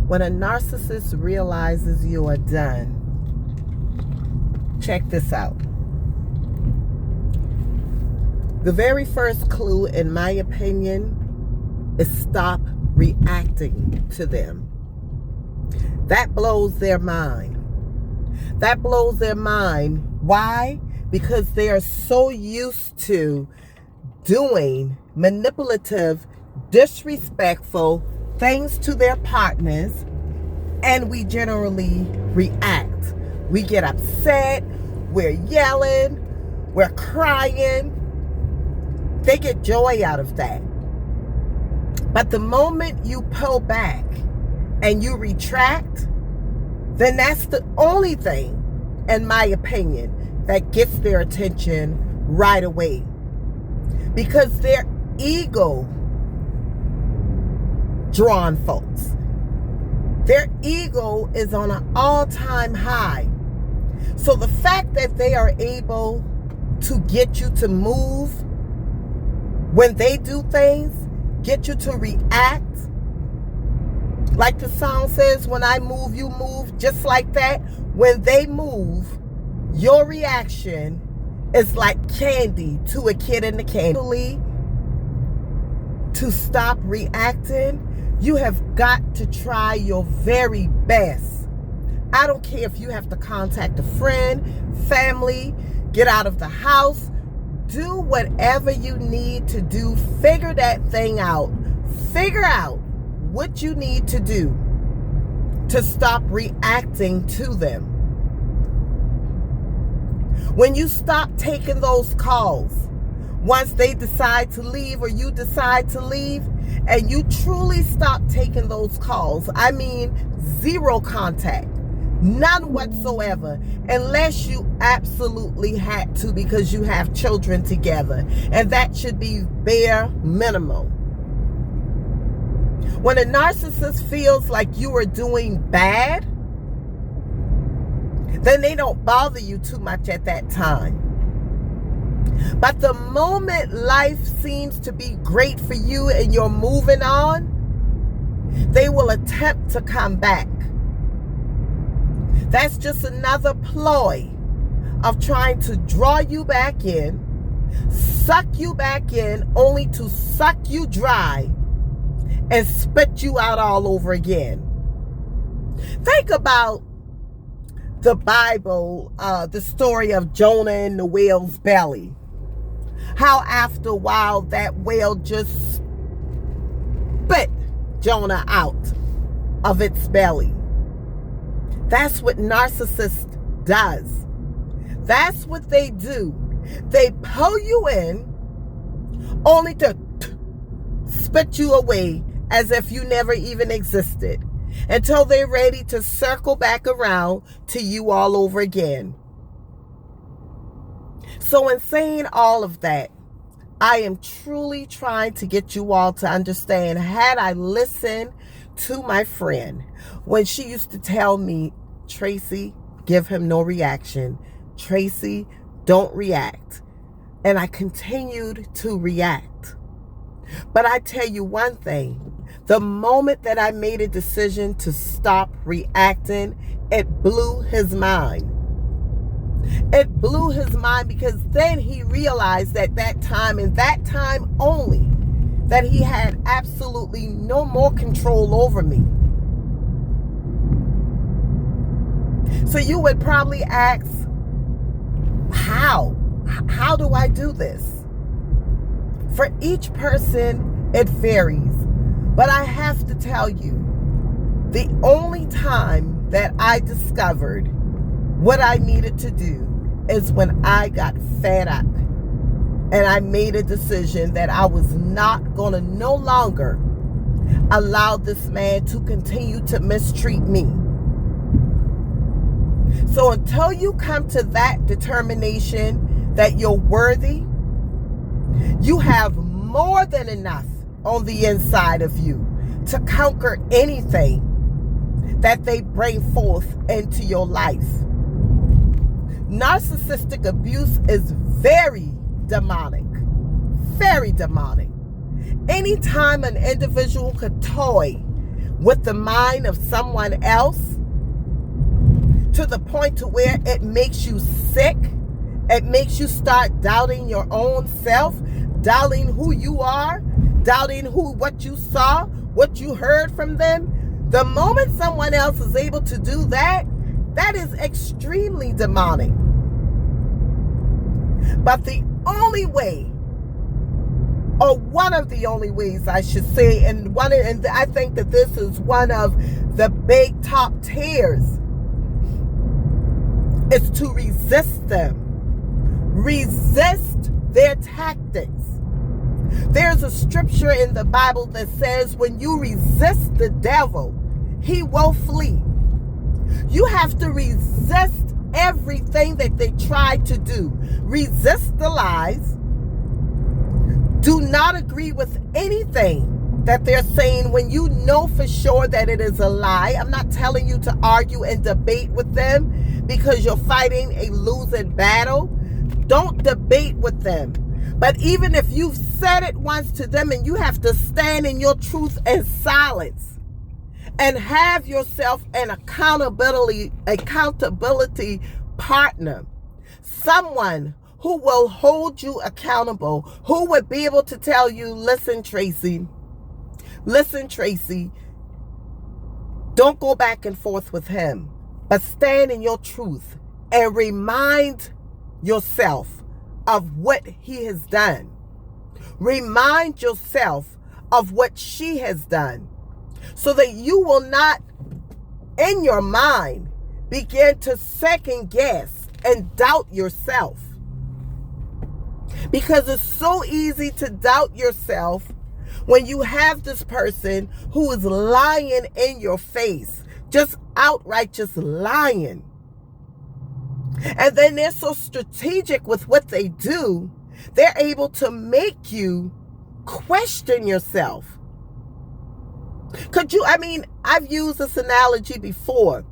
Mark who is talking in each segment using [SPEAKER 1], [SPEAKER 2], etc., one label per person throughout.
[SPEAKER 1] When a narcissist realizes you are done, check this out. The very first clue, in my opinion, is stop reacting to them. That blows their mind. That blows their mind. Why? Because they are so used to doing manipulative, disrespectful things to their partners, and we generally react. We get upset, we're yelling, we're crying. They get joy out of that. But the moment you pull back and you retract, then that's the only thing, in my opinion, that gets their attention right away. Because their ego drawn folks. Their ego is on an all-time high. So the fact that they are able to get you to move when they do things, get you to react, like the song says, when I move, you move, just like that. When they move, your reaction is like candy to a kid in the candy. To stop reacting, you have got to try your very best. I don't care if you have to contact a friend, family, get out of the house, do whatever you need to do. Figure that thing out. Figure out what you need to do to stop reacting to them. When you stop taking those calls, once they decide to leave or you decide to leave, and you truly stop taking those calls, I mean zero contact, none whatsoever, unless you absolutely had to because you have children together, and that should be bare minimum. When a narcissist feels like you are doing bad, then they don't bother you too much at that time. But the moment life seems to be great for you and you're moving on, they will attempt to come back. That's just another ploy of trying to draw you back in, suck you back in, only to suck you dry and spit you out all over again. Think about the Bible, the story of Jonah in the whale's belly. How after a while that whale just spit Jonah out of its belly. That's what narcissist does. That's what they do. They pull you in only to spit you away as if you never even existed, until they're ready to circle back around to you all over again. So in saying all of that, I am truly trying to get you all to understand, had I listened to my friend when she used to tell me, Tracy, give him no reaction. Tracy, don't react. And I continued to react. But I tell you one thing, the moment that I made a decision to stop reacting, it blew his mind. It blew his mind, because then he realized at that time, and that time only, that he had absolutely no more control over me. So you would probably ask, how? How do I do this? For each person, it varies. But I have to tell you, the only time that I discovered what I needed to do is when I got fed up and I made a decision that I was not going to no longer allow this man to continue to mistreat me. So until you come to that determination that you're worthy, you have more than enough on the inside of you to conquer anything that they bring forth into your life. Narcissistic abuse is very demonic. Very demonic. Anytime an individual could toy with the mind of someone else to the point to where it makes you sick. It makes you start doubting your own self, doubting who you are, doubting what you saw, what you heard from them. The moment someone else is able to do that, that is extremely demonic. But the only way, or one of the only ways I should say, and I think that this is one of the big top tiers, is to resist them. Resist their tactics. There's a scripture in the Bible that says when you resist the devil, he will flee. You have to resist everything that they try to do. Resist the lies. Do not agree with anything that they're saying when you know for sure that it is a lie. I'm not telling you to argue and debate with them because you're fighting a losing battle. Don't debate with them. But even if you've said it once to them and you have to stand in your truth and silence and have yourself an accountability partner, someone who will hold you accountable, who would be able to tell you, listen, Tracy, don't go back and forth with him, but stand in your truth and remind yourself of what he has done. Remind yourself of what she has done so that you will not, in your mind, begin to second guess and doubt yourself. Because it's so easy to doubt yourself when you have this person who is lying in your face, just outright just lying. And then they're so strategic with what they do, they're able to make you question yourself. I've used this analogy before,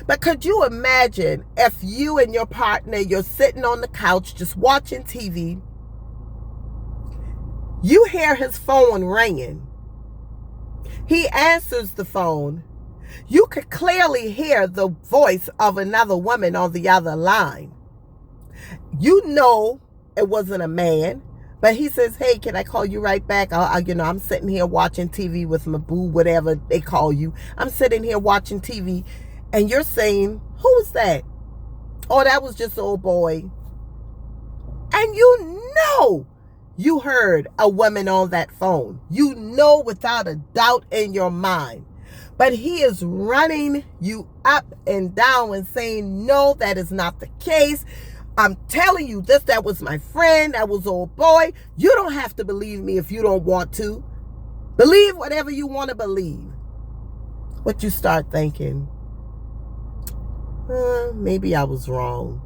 [SPEAKER 1] but could you imagine if you and your partner, you're sitting on the couch just watching TV, you hear his phone ringing, he answers the phone, you could clearly hear the voice of another woman on the other line. You know it wasn't a man, but he says, hey, can I call you right back? I'm sitting here watching TV with my boo, whatever they call you. I'm sitting here watching TV, and you're saying, who was that? Oh, that was just old boy. And you know you heard a woman on that phone. You know without a doubt in your mind. But he is running you up and down and saying, no, that is not the case. I'm telling you this, that was my friend, that was old boy. You don't have to believe me if you don't want to. Believe whatever you want to believe. What you start thinking, maybe I was wrong.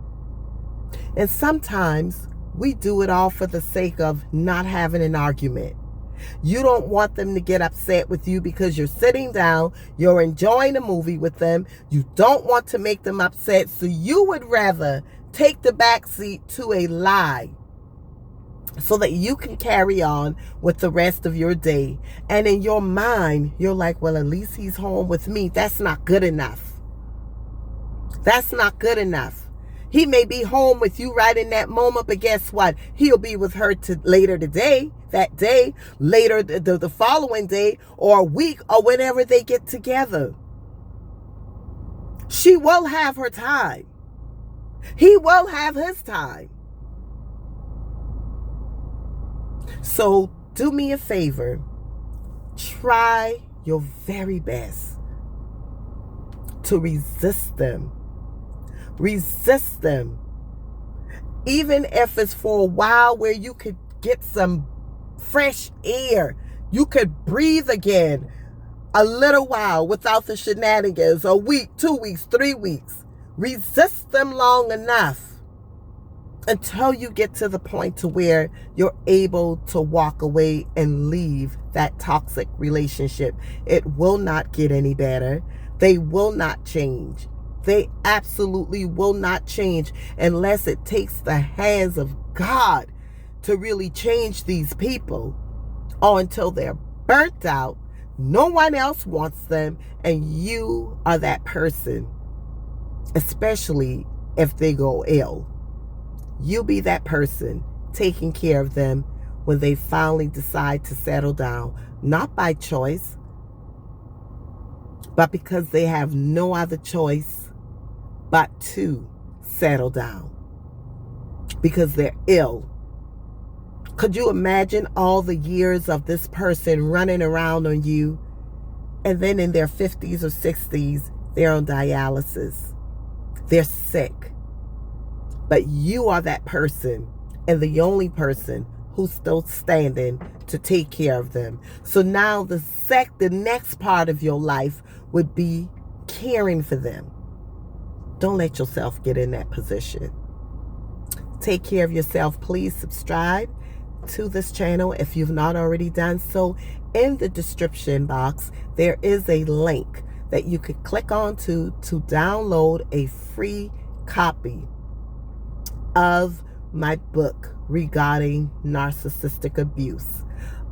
[SPEAKER 1] And sometimes we do it all for the sake of not having an argument. You don't want them to get upset with you because you're sitting down, you're enjoying a movie with them. You don't want to make them upset, so you would rather take the back seat to a lie so that you can carry on with the rest of your day. And in your mind, you're like, well, at least he's home with me. That's not good enough. That's not good enough. He may be home with you right in that moment, but guess what? He'll be with her later today, that day, later the following day, or a week, or whenever they get together. She will have her time. He will have his time. So do me a favor. Try your very best to resist them. Resist them. Even if it's for a while where you could get some fresh air. You could breathe again a little while without the shenanigans. A week, 2 weeks, 3 weeks. Resist them long enough until you get to the point to where you're able to walk away and leave that toxic relationship. It will not get any better. They will not change. They absolutely will not change unless it takes the hands of God to really change these people, or until they're burnt out, No one else wants them, and you are that person, especially if they go ill. You be that person taking care of them when they finally decide to settle down, not by choice, but because they have no other choice but to settle down because they're ill. Could you imagine all the years of this person running around on you, and then in their 50s or 60s, they're on dialysis. They're sick. But you are that person, and the only person who's still standing to take care of them. So now the next part of your life would be caring for them. Don't let yourself get in that position. Take care of yourself. Please subscribe to this channel if you've not already done so. In the description box, there is a link that you could click on to download a free copy of my book regarding narcissistic abuse.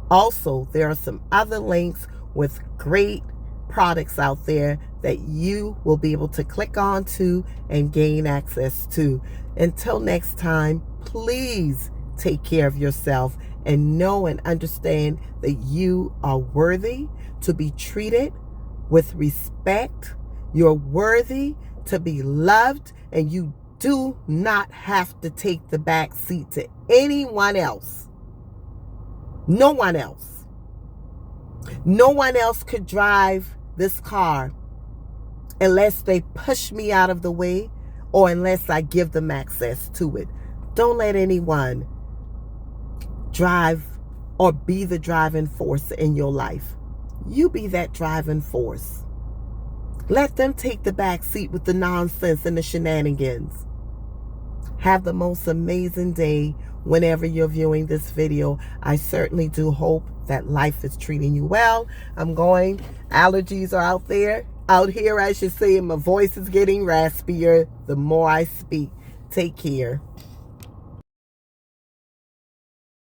[SPEAKER 1] Also, there are some other links with great products out there that you will be able to click on to and gain access to. Until next time, please take care of yourself and know and understand that you are worthy to be treated with respect. You're worthy to be loved, and you do not have to take the back seat to anyone else. No one else. No one else could drive this car unless they push me out of the way or unless I give them access to it. Don't let anyone drive or be the driving force in your life. You be that driving force. Let them take the back seat with the nonsense and the shenanigans. Have the most amazing day whenever you're viewing this video. I certainly do hope that life is treating you well. Allergies are out here, I should say, and my voice is getting raspier the more I speak. Take care.